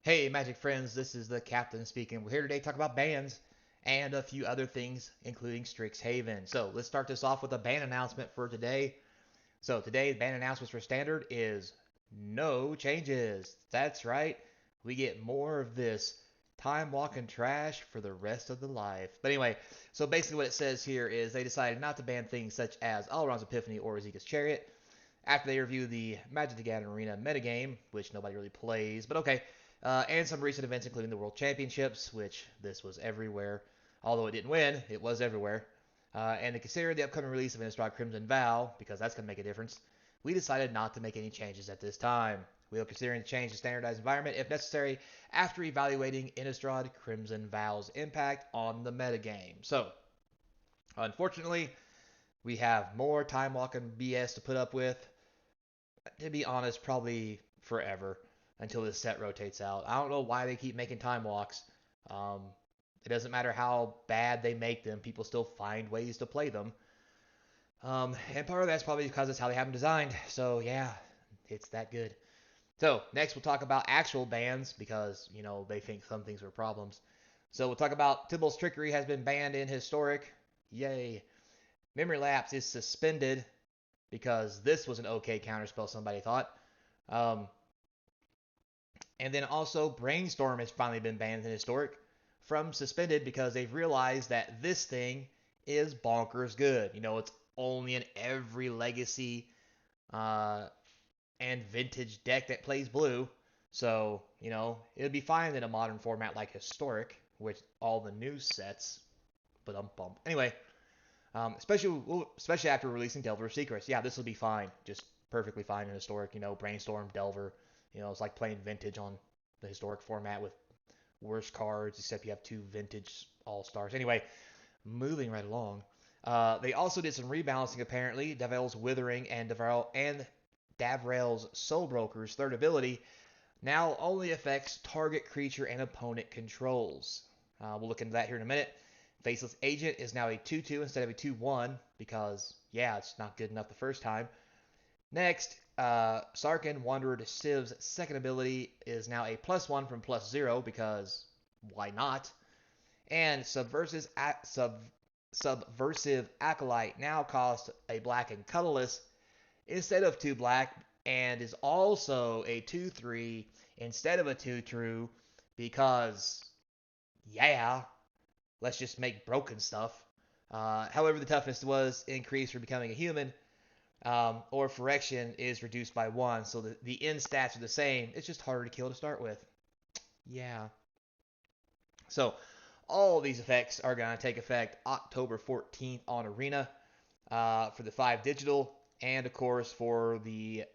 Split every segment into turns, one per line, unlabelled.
Hey, Magic friends, this is the Captain speaking. We're here today to talk about bans and a few other things, including Strixhaven. So let's start this off with a ban announcement for today. So today's ban announcements for Standard is no changes. That's right, we get more of this time walking trash for the rest of the life. But anyway, so basically what it says here is they decided not to ban things such as Alron's Epiphany or Ezekiel's Chariot after they review the Magic the Gathering Arena metagame, which nobody really plays, but okay, and some recent events, including the World Championships, which this was everywhere. Although it didn't win, it was everywhere. And to consider the upcoming release of Innistrad Crimson Vow, because that's going to make a difference, we decided not to make any changes at this time. We are considering to change the standardized environment if necessary after evaluating Innistrad Crimson Vow's impact on the metagame. So, unfortunately, we have more time walking BS to put up with. To be honest, probably forever until this set rotates out. I don't know why they keep making time walks. Um, it doesn't matter how bad they make them, people still find ways to play them. And part of that's probably because it's how they have them designed. So yeah, it's that good. So next we'll talk about actual bans because they think some things are problems. So we'll talk about Tybalt's Trickery has been banned in Historic. Yay. Memory Lapse is suspended because this was an okay counterspell, somebody thought. Um, and then also Brainstorm has finally been banned in Historic from suspended because they've realized that this thing is bonkers good. It's only in every legacy uh, and vintage deck that plays blue. So, it would be fine in a modern format like Historic, with all the new sets. But bump. Anyway, especially after releasing Delver Secrets. Yeah, this will be fine. Just perfectly fine in Historic. Brainstorm, Delver. It's like playing Vintage on the Historic format with worse cards, except you have two Vintage All-Stars. Anyway, moving right along. They also did some rebalancing, apparently. Davel's Withering and Davrael's Soul Broker's third ability now only affects target creature and opponent controls. We'll look into that here in a minute. Faceless Agent is now a 2-2 instead of a 2-1 because, yeah, it's not good enough the first time. Next, Sarkhan Wanderer Civ's second ability is now a +1 from +0 because why not? And Subversive Acolyte now costs a black and colorless instead of 2 black and is also a 2-3 instead of a 2-2 because, yeah, let's just make broken stuff. However, the toughness was increased for becoming a human, or Phyrexian is reduced by 1, so the end stats are the same. It's just harder to kill to start with. Yeah. So, all these effects are going to take effect October 14th on Arena for the 5 digital, and of course for the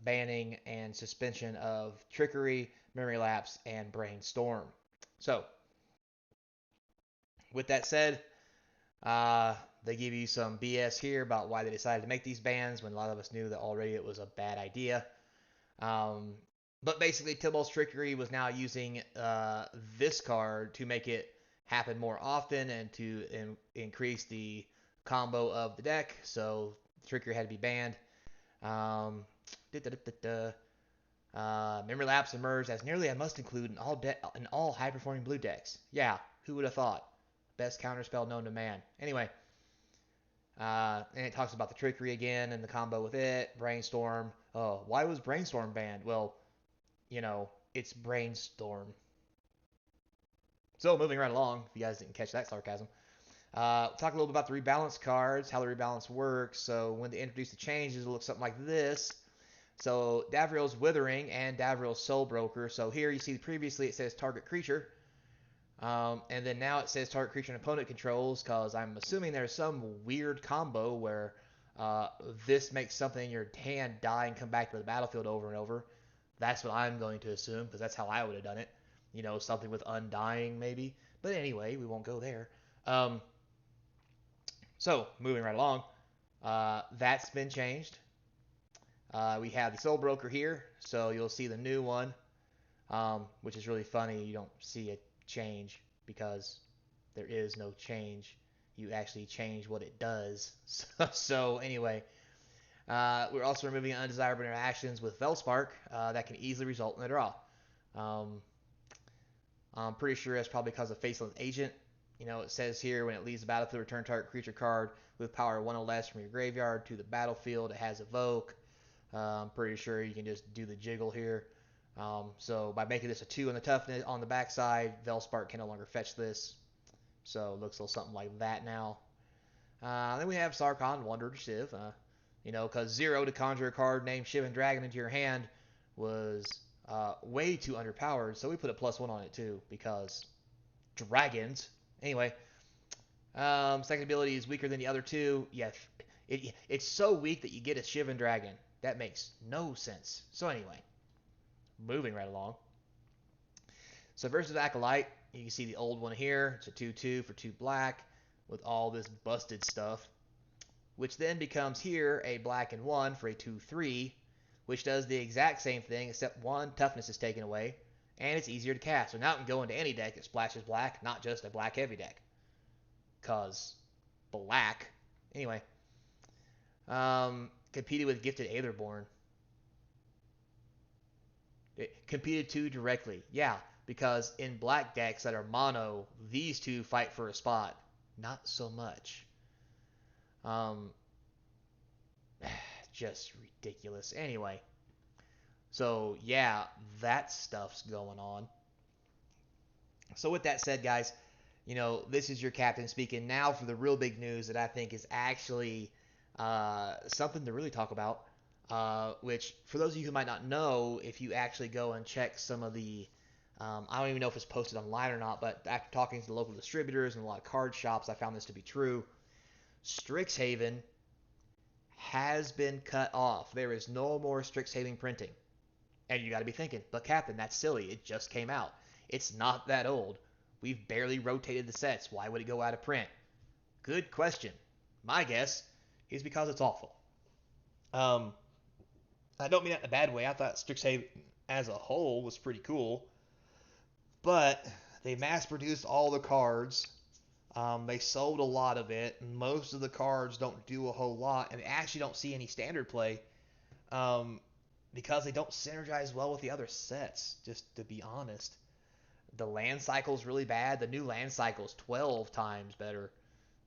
banning and suspension of Trickery, Memory Lapse, and Brainstorm. So, with that said, they give you some BS here about why they decided to make these bans when a lot of us knew that already it was a bad idea. But basically, Tybalt's Trickery was now using this card to make it happen more often and to increase the combo of the deck. So Trickery had to be banned. Memory Lapse emerged as nearly a must include in all high performing blue decks. Yeah, who would have thought? Best counterspell known to man. Anyway, and it talks about the Trickery again and the combo with it. Brainstorm. Oh, why was Brainstorm banned? Well, it's Brainstorm. So moving right along, if you guys didn't catch that sarcasm, talk a little bit about the rebalance cards, how the rebalance works. So when they introduce the changes, it looks something like this. So Davriel's Withering and Davriel's Soul Broker. So here you see previously it says target creature. And then now it says target creature and opponent controls because I'm assuming there's some weird combo where this makes something in your hand die and come back to the battlefield over and over. That's what I'm going to assume because that's how I would have done it. Something with Undying maybe. But anyway, we won't go there. So moving right along, that's been changed. We have the Soul Broker here, so you'll see the new one, which is really funny. You don't see a change because there is no change. You actually change what it does. So anyway, we're also removing undesirable interactions with Velspark that can easily result in a draw. I'm pretty sure that's probably because of Faceless Agent. It says here when it leaves the battlefield, return target creature card with power 1 or less from your graveyard to the battlefield. It has Evoke. I'm pretty sure you can just do the jiggle here. So by making this a 2 on the toughness on the backside, Velspark can no longer fetch this. So it looks a little something like that now. Then we have Sarkhan, Wanderer Shiv. Because 0 to conjure a card named Shivan Dragon into your hand was way too underpowered, so we put a +1 on it too, because dragons. Anyway, second ability is weaker than the other two. Yeah, it's so weak that you get a Shivan Dragon. That makes no sense. So anyway, moving right along. So versus Acolyte, you can see the old one here. It's a 2/2 for 2 black with all this busted stuff, which then becomes here a black and 1 for a 2/3, which does the exact same thing, except 1 toughness is taken away, and it's easier to cast. So now it can go into any deck that splashes black, not just a black heavy deck. Because black. Anyway. Competed with Gifted Aetherborn. It competed too directly. Yeah, because in black decks that are mono, these two fight for a spot. Not so much. Just ridiculous. Anyway. So, yeah, that stuff's going on. So, with that said, guys, this is your captain speaking. Now for the real big news that I think is actually something to really talk about. Which, for those of you who might not know, if you actually go and check some of the, I don't even know if it's posted online or not, but after talking to the local distributors and a lot of card shops, I found this to be true. Strixhaven has been cut off. There is no more Strixhaven printing. And you got to be thinking, but Captain, that's silly. It just came out. It's not that old. We've barely rotated the sets. Why would it go out of print? Good question. My guess is because it's awful. I don't mean that in a bad way. I thought Strixhaven as a whole was pretty cool. But they mass produced all the cards. They sold a lot of it. And most of the cards don't do a whole lot. And they actually don't see any standard play. Because they don't synergize well with the other sets, just to be honest. The land cycle is really bad. The new land cycle is 12 times better.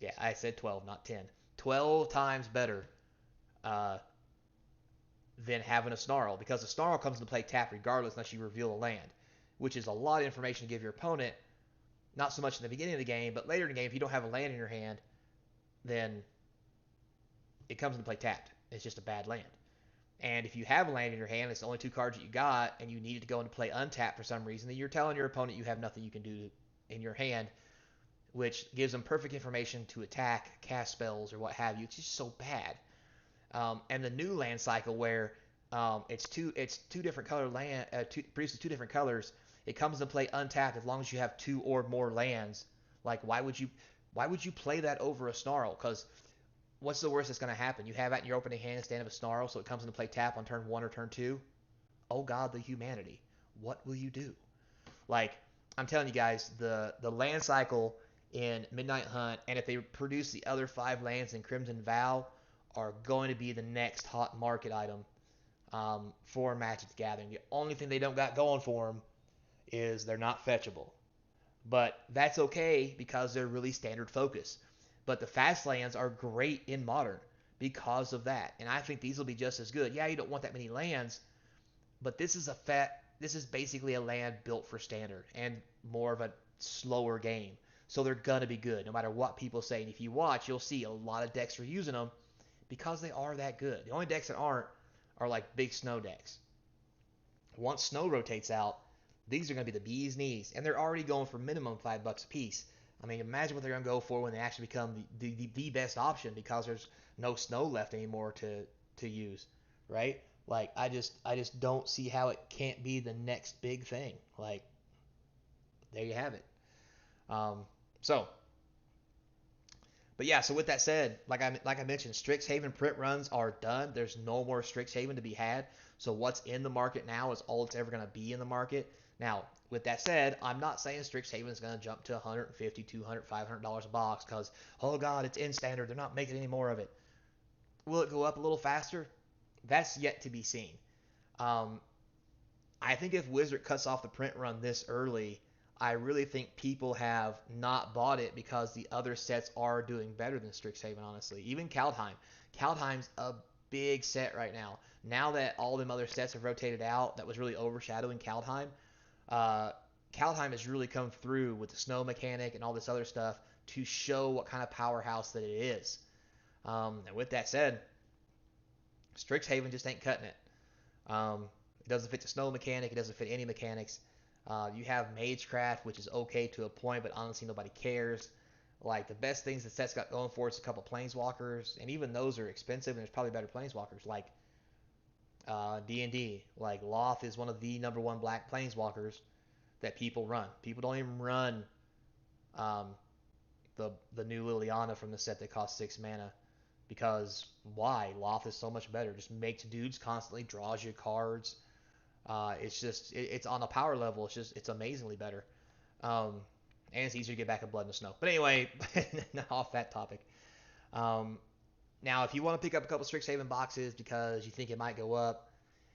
Yeah, I said 12, not 10. 12 times better than having a Snarl, because a Snarl comes into play tapped regardless unless you reveal a land, which is a lot of information to give your opponent, not so much in the beginning of the game, but later in the game, if you don't have a land in your hand, then it comes into play tapped. It's just a bad land. And if you have a land in your hand, it's the only 2 cards that you got, and you need it to go into play untapped for some reason, then you're telling your opponent you have nothing you can do in your hand, which gives them perfect information to attack, cast spells, or what have you. It's just so bad. And the new land cycle where it's two different color land, produces 2 different colors. It comes into play untapped as long as you have 2 or more lands. Like, why would you play that over a Snarl? Because what's the worst that's going to happen? You have that in your opening hand, stand of a Snarl, so it comes into play tap on turn 1 or turn 2. Oh God, the humanity! What will you do? Like, I'm telling you guys, the land cycle in Midnight Hunt, and if they produce the other 5 lands in Crimson Vow, are going to be the next hot market item for Magic's Gathering. The only thing they don't got going for them is they're not fetchable. But that's okay because they're really standard focus. But the fast lands are great in Modern because of that. And I think these will be just as good. Yeah, you don't want that many lands, but this is basically a land built for Standard and more of a slower game. So they're going to be good no matter what people say. And if you watch, you'll see a lot of decks are using them because they are that good. The only decks that aren't are like big snow decks. Once snow rotates out, these are going to be the bee's knees, and they're already going for minimum $5 a piece. I mean, imagine what they're going to go for when they actually become the best option because there's no snow left anymore to use, right? Like, I just don't see how it can't be the next big thing. Like, there you have it. So, but yeah, so with that said, like I mentioned, Strixhaven print runs are done. There's no more Strixhaven to be had. So what's in the market now is all it's ever going to be in the market. Now, with that said, I'm not saying Strixhaven is going to jump to $150, $200, $500 a box because, oh God, it's in Standard. They're not making any more of it. Will it go up a little faster? That's yet to be seen. I think if Wizard cuts off the print run this early, I really think people have not bought it because the other sets are doing better than Strixhaven, honestly. Even Kaldheim. Kaldheim's a big set right now. Now that all them other sets have rotated out, that was really overshadowing Kaldheim. Uh, Kaldheim has really come through with the snow mechanic and all this other stuff to show what kind of powerhouse that it is. And with that said, Strixhaven just ain't cutting it. It doesn't fit the snow mechanic. It doesn't fit any mechanics. You have Magecraft, which is okay to a point, but honestly nobody cares. Like the best things the set's got going for it's a couple planeswalkers, and even those are expensive, and there's probably better planeswalkers like D&D. Like Loth is one of the number one black planeswalkers that people run. People don't even run um, the new Liliana from the set that costs 6 mana because why? Loth is so much better. Just makes dudes constantly, draws you cards. It's on a power level. It's amazingly better. Um, and it's easier to get back in Blood in the Snow. But anyway, off that topic. Um, Now, if you want to pick up a couple Strixhaven boxes because you think it might go up,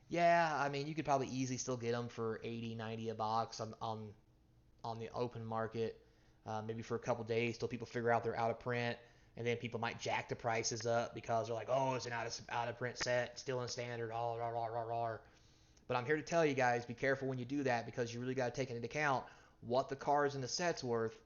yeah, I mean, you could probably easily still get them for 80, 90 a box on the open market, maybe for a couple days till people figure out they're out of print, and then people might jack the prices up because they're like, oh, it's an out of print set, still in standard, rah, rah, rah, rah, rah. But I'm here to tell you guys, be careful when you do that because you really got to take into account what the cards in the set's worth.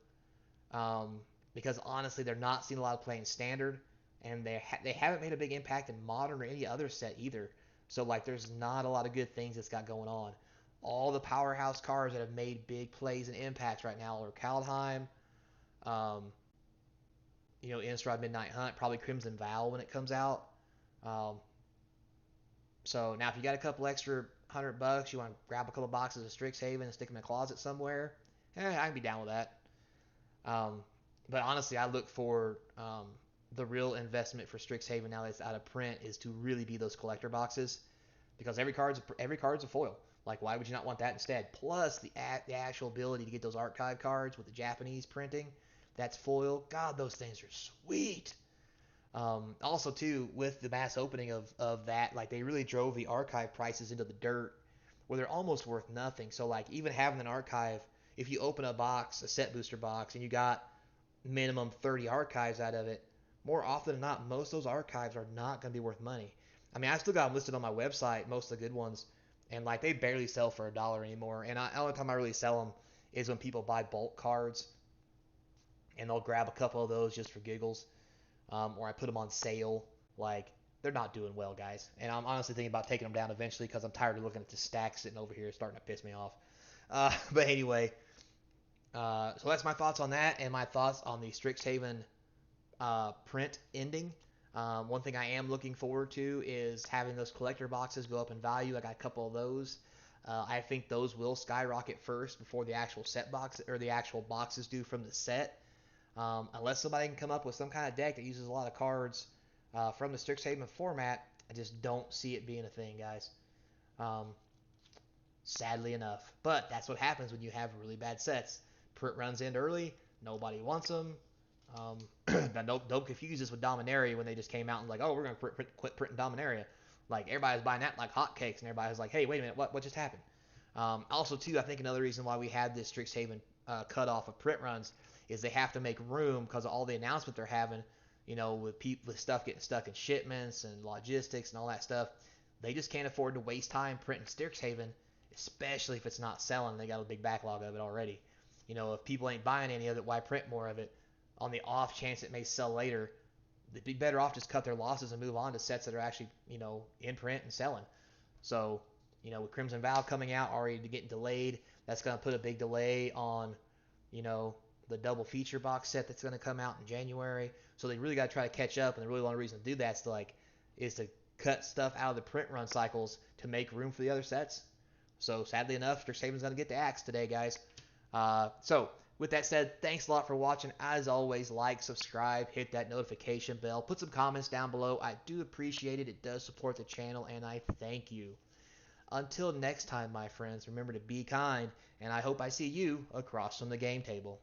Um, because honestly, they're not seeing a lot of play in standard, and they haven't made a big impact in modern or any other set either. So like, there's not a lot of good things that's got going on. All the powerhouse cards that have made big plays and impacts right now are Kaldheim, um, Innistrad Midnight Hunt, probably Crimson Vow when it comes out. Um, so now if you got a couple extra $100, you want to grab a couple boxes of Strixhaven and stick them in a closet somewhere, I can be down with that. Um, but honestly, I look for the real investment for Strixhaven now that it's out of print is to really be those collector boxes because every card's a foil. Like, why would you not want that instead? Plus, the actual ability to get those archive cards with the Japanese printing, that's foil. God, those things are sweet. Also, too, with the mass opening of that, like, they really drove the archive prices into the dirt where they're almost worth nothing. So, like, even having an archive, if you open a box, a set booster box, and you got minimum 30 archives out of it, more often than not, most of those archives are not going to be worth money. I mean, I still got them listed on my website, most of the good ones, and like they barely sell for $1 anymore. And the only time I really sell them is when people buy bulk cards, and they'll grab a couple of those just for giggles, or I put them on sale. Like they're not doing well, guys. And I'm honestly thinking about taking them down eventually because I'm tired of looking at the stack sitting over here, starting to piss me off. But anyway, so that's my thoughts on that, and my thoughts on the Strixhaven print ending. One thing I am looking forward to is having those collector boxes go up in value. I got a couple of those. I think those will skyrocket first before the actual set box or the actual boxes do from the set. Unless somebody can come up with some kind of deck that uses a lot of cards from the Strixhaven format, I just don't see it being a thing, guys. Um, Sadly enough, but that's what happens when you have really bad sets. Print runs end early, nobody wants them. Don't confuse this with Dominaria when they just came out and like, oh, we're gonna quit printing Dominaria. Like everybody's buying that like hotcakes, and everybody's like, hey, wait a minute, what just happened? Also, too, I think another reason why we had this Strixhaven cutoff of print runs is they have to make room because of all the announcement they're having. With stuff getting stuck in shipments and logistics and all that stuff, they just can't afford to waste time printing Strixhaven, especially if it's not selling. They got a big backlog of it already. If people ain't buying any of it, why print more of it? On the off chance it may sell later, they'd be better off just cut their losses and move on to sets that are actually, in print and selling. So, with Crimson Vow coming out already getting delayed, that's going to put a big delay on, the double feature box set that's going to come out in January. So they really got to try to catch up, and the really only reason to do that is to cut stuff out of the print run cycles to make room for the other sets. So sadly enough, Strixhaven's going to get the axe today, guys. So with that said, thanks a lot for watching. As always, like, subscribe, hit that notification bell, put some comments down below. I do appreciate it. It does support the channel, and I thank you. Until next time, my friends, remember to be kind, and I hope I see you across from the game table.